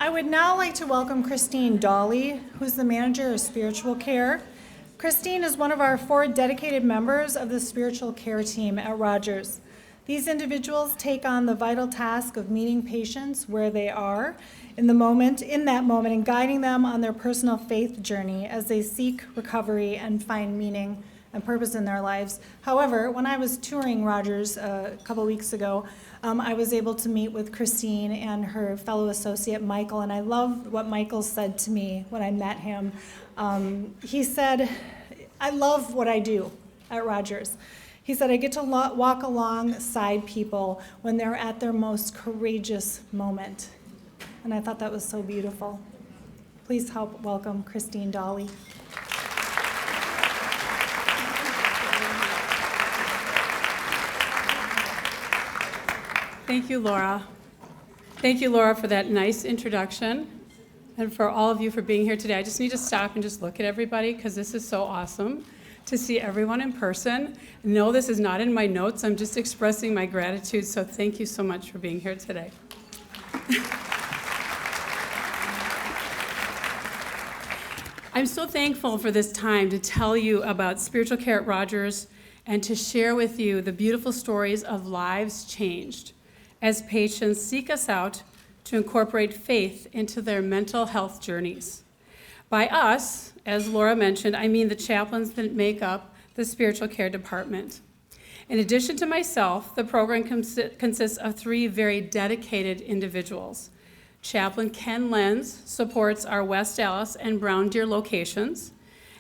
I would now like to welcome Christine Dawley, who's the manager of spiritual care. Christine is one of our 4 dedicated members of the spiritual care team at Rogers. These individuals take on the vital task of meeting patients where they are in that moment, and guiding them on their personal faith journey as they seek recovery and find meaning and purpose in their lives. However, when I was touring Rogers a couple weeks ago, I was able to meet with Christine and her fellow associate Michael, and I love what Michael said to me when I met him. He said, "I love what I do at Rogers." He said, "I get to walk alongside people when they're at their most courageous moment." And I thought that was so beautiful. Please help welcome Christine Dawley. Thank you, Laura. Thank you, Laura, for that nice introduction, and for all of you for being here today. I just need to stop and just look at everybody because this is so awesome to see everyone in person. No, this is not in my notes. I'm just expressing my gratitude, so thank you so much for being here today. I'm so thankful for this time to tell you about spiritual care at Rogers and to share with you the beautiful stories of lives changed as patients seek us out to incorporate faith into their mental health journeys. By us, as Laura mentioned, I mean the chaplains that make up the spiritual care department. In addition to myself, the program consists of 3 very dedicated individuals. Chaplain Ken Lenz supports our West Dallas and Brown Deer locations,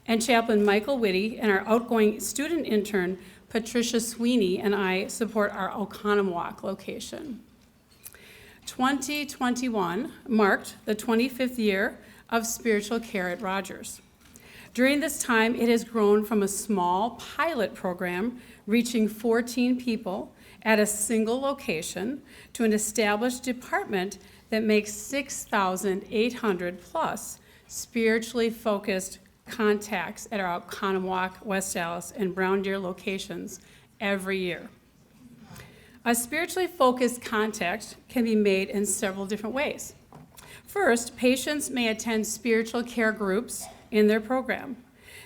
and Chaplain Michael Whitty and our outgoing student intern Patricia Sweeney and I support our Oconomowoc location. 2021 marked the 25th year of spiritual care at Rogers. During this time, it has grown from a small pilot program reaching 14 people at a single location to an established department that makes 6,800 plus spiritually focused contacts at our Oconomowoc, West Dallas, and Brown Deer locations every year. A spiritually focused contact can be made in several different ways. First, patients may attend spiritual care groups in their program.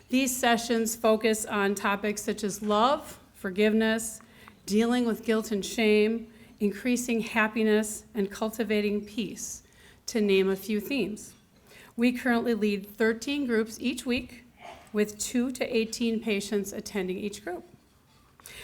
These sessions focus on topics such as love, forgiveness, dealing with guilt and shame, increasing happiness, and cultivating peace, to name a few themes. We currently lead 13 groups each week with 2 to 18 patients attending each group.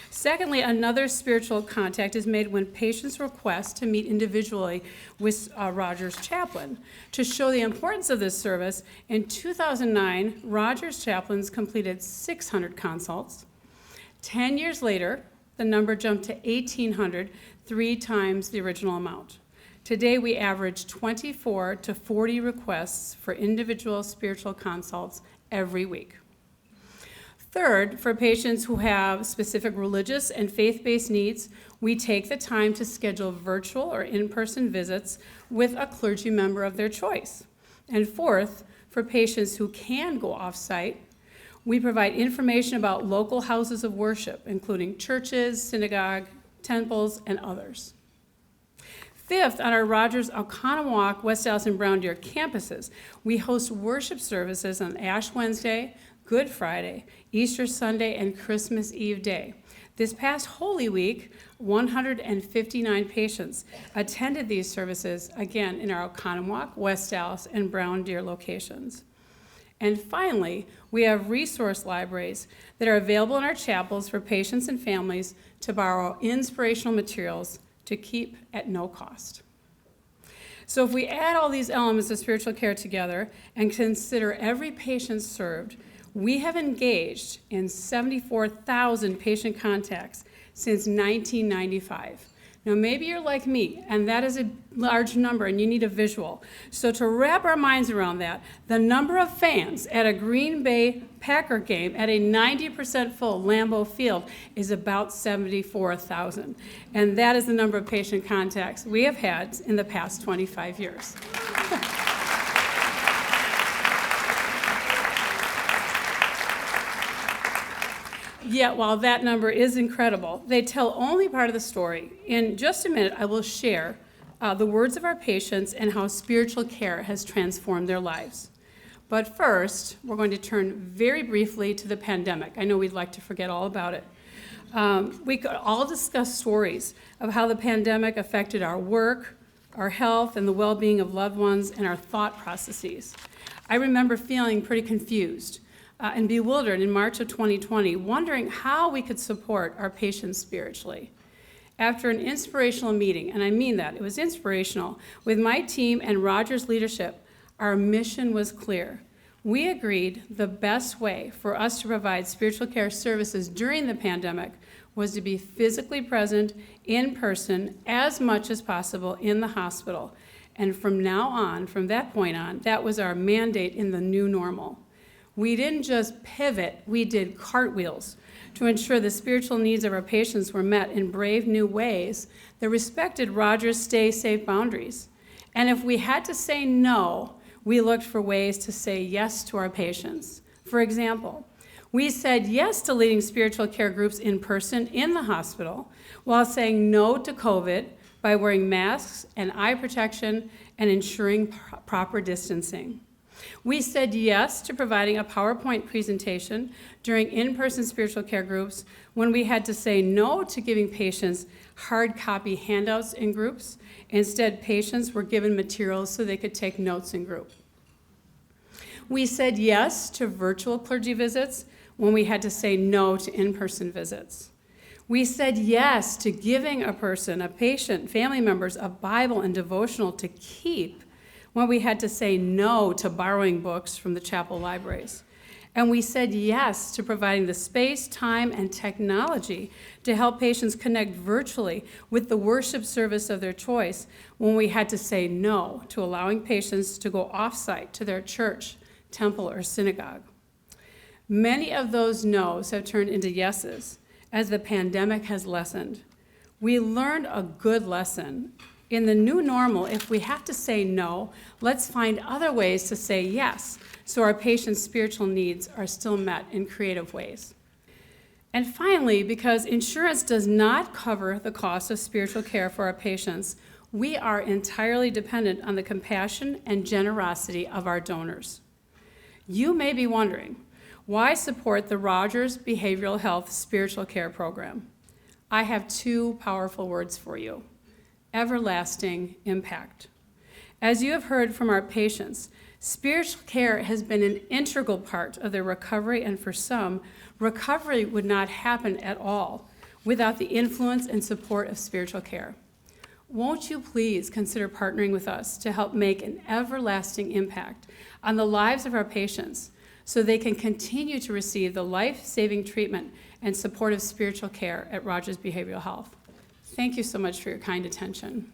Secondly, another spiritual contact is made when patients request to meet individually with Rogers chaplain. To show the importance of this service, in 2009, Rogers chaplains completed 600 consults. 10 years later, the number jumped to 1,800, 3 times the original amount. Today, we average 24 to 40 requests for individual spiritual consults every week. Third, for patients who have specific religious and faith-based needs, we take the time to schedule virtual or in-person visits with a clergy member of their choice. And fourth, for patients who can go off-site, we provide information about local houses of worship, including churches, synagogue, temples, and others. Fifth, on our Rogers, Oconomowoc, West Dallas, and Brown Deer campuses, we host worship services on Ash Wednesday, Good Friday, Easter Sunday, and Christmas Eve Day. This past Holy Week, 159 patients attended these services, again, in our Oconomowoc, West Dallas, and Brown Deer locations. And finally, we have resource libraries that are available in our chapels for patients and families to borrow inspirational materials to keep at no cost. So if we add all these elements of spiritual care together and consider every patient served, we have engaged in 74,000 patient contacts since 1995. Now, maybe you're like me, and that is a large number, and you need a visual. So to wrap our minds around that, the number of fans at a Green Bay Packer game at a 90% full Lambeau Field is about 74,000. And that is the number of patient contacts we have had in the past 25 years. Yet, while that number is incredible, they tell only part of the story. In just a minute, I will share the words of our patients and how spiritual care has transformed their lives. But first, we're going to turn very briefly to the pandemic. I know we'd like to forget all about it. We could all discuss stories of how the pandemic affected our work, our health, and the well-being of loved ones, and our thought processes. I remember feeling pretty confused and bewildered in March of 2020, wondering how we could support our patients spiritually. After an inspirational meeting, and I mean that, it was inspirational, with my team and Roger's leadership, our mission was clear. We agreed the best way for us to provide spiritual care services during the pandemic was to be physically present in person as much as possible in the hospital. And from now on, from that point on, that was our mandate in the new normal. We didn't just pivot, we did cartwheels to ensure the spiritual needs of our patients were met in brave new ways that respected Roger's stay safe boundaries. And if we had to say no, we looked for ways to say yes to our patients. For example, we said yes to leading spiritual care groups in person in the hospital while saying no to COVID by wearing masks and eye protection and ensuring proper distancing. We said yes to providing a PowerPoint presentation during in-person spiritual care groups when we had to say no to giving patients hard copy handouts in groups. Instead, patients were given materials so they could take notes in group. We said yes to virtual clergy visits when we had to say no to in-person visits. We said yes to giving a person, a patient, family members, a Bible and devotional to keep when we had to say no to borrowing books from the chapel libraries. And we said yes to providing the space, time, and technology to help patients connect virtually with the worship service of their choice when we had to say no to allowing patients to go off-site to their church, temple, or synagogue. Many of those no's have turned into yeses as the pandemic has lessened. We learned a good lesson. In the new normal, if we have to say no, let's find other ways to say yes so our patients' spiritual needs are still met in creative ways. And finally, because insurance does not cover the cost of spiritual care for our patients, we are entirely dependent on the compassion and generosity of our donors. You may be wondering, why support the Rogers Behavioral Health Spiritual Care Program? I have two powerful words for you: everlasting impact. As you have heard from our patients, spiritual care has been an integral part of their recovery, and for some, recovery would not happen at all without the influence and support of spiritual care. Won't you please consider partnering with us to help make an everlasting impact on the lives of our patients so they can continue to receive the life-saving treatment and supportive spiritual care at Rogers Behavioral Health. Thank you so much for your kind attention.